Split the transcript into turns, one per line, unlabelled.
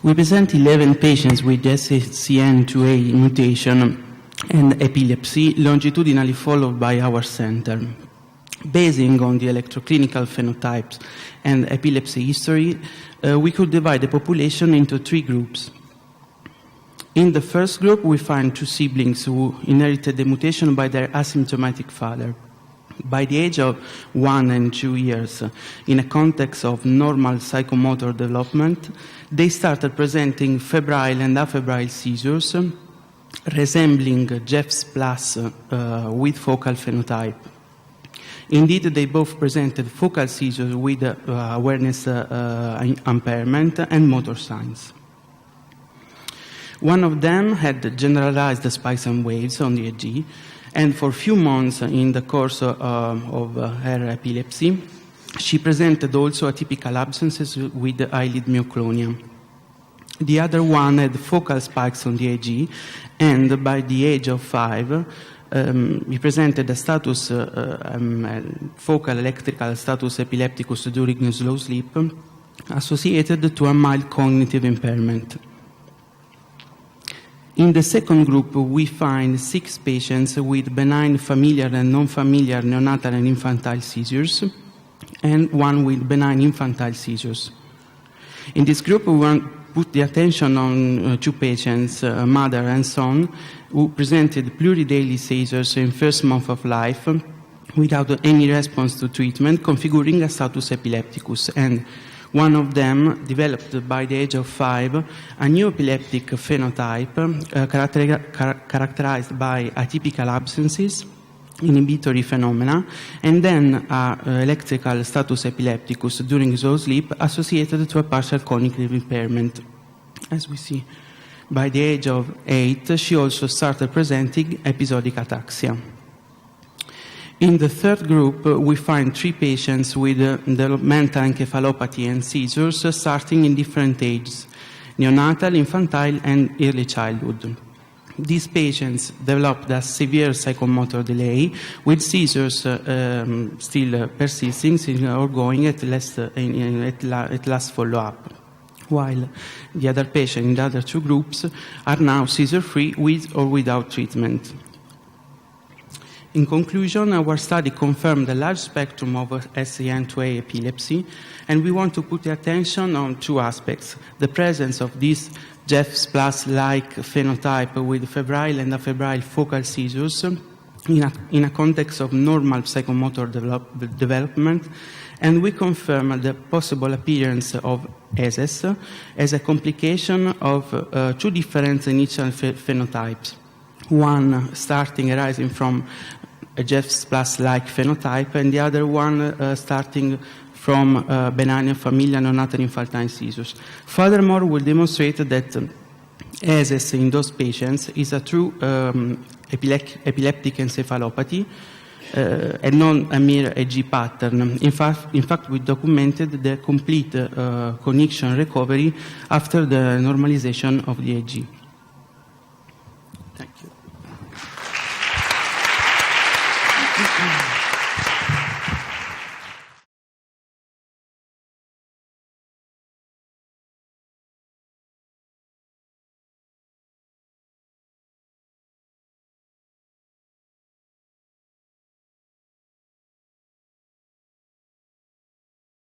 We present 11 patients with SCN2A mutation and epilepsy, longitudinally followed by our center. Basing on the electroclinical phenotypes and epilepsy history, we could divide the population into 3 groups. In the first group, we find 2 siblings who inherited the mutation by their asymptomatic father. By the age of 1 and 2 years, in a context of normal psychomotor development, they started presenting febrile and afebrile seizures, resembling Jeff's plus with focal phenotype. Indeed, they both presented focal seizures with awareness impairment and motor signs. One of them had generalized spikes and waves on the EEG, and for a few months in the course of her epilepsy, she presented also atypical absences with eyelid myoclonia. The other one had focal spikes on the EEG, and by the age of 5, he presented a status, focal electrical status epilepticus during slow sleep, associated to a mild cognitive impairment. In the second group, we find 6 patients with benign familiar and non-familiar neonatal and infantile seizures, and 1 with benign infantile seizures. In this group, we want to put the attention on 2 patients, mother and son, who presented pluridaily seizures in first month of life without any response to treatment, configuring a status epilepticus. And one of them developed by the age of 5 a new epileptic phenotype characterized by atypical absences, inhibitory phenomena, and then electrical status epilepticus during slow sleep associated to a partial cognitive impairment. As we see, by the age of 8, she also started presenting episodic ataxia. In the third group, we find 3 patients with developmental encephalopathy and seizures starting in different ages, neonatal, infantile, and early childhood. These patients developed a severe psychomotor delay with seizures still persisting, still ongoing at last follow-up, while the other patients in the other 2 groups are now seizure-free with or without treatment. In conclusion, our study confirmed the large spectrum of SCN2A epilepsy, and we want to put attention on 2 aspects: the presence of this Jeff's plus-like phenotype with febrile and afebrile focal seizures in a context of normal psychomotor development, and we confirm the possible appearance of ESES as a complication of 2 different initial phenotypes. One arising from a Jeff's plus-like phenotype, and the other one starting from benign familial neonatal infantile seizures. Furthermore, we'll demonstrate that ESES in those patients is a true epileptic encephalopathy and not a mere EEG pattern. In fact, we documented the complete cognition recovery after the normalization of the EEG.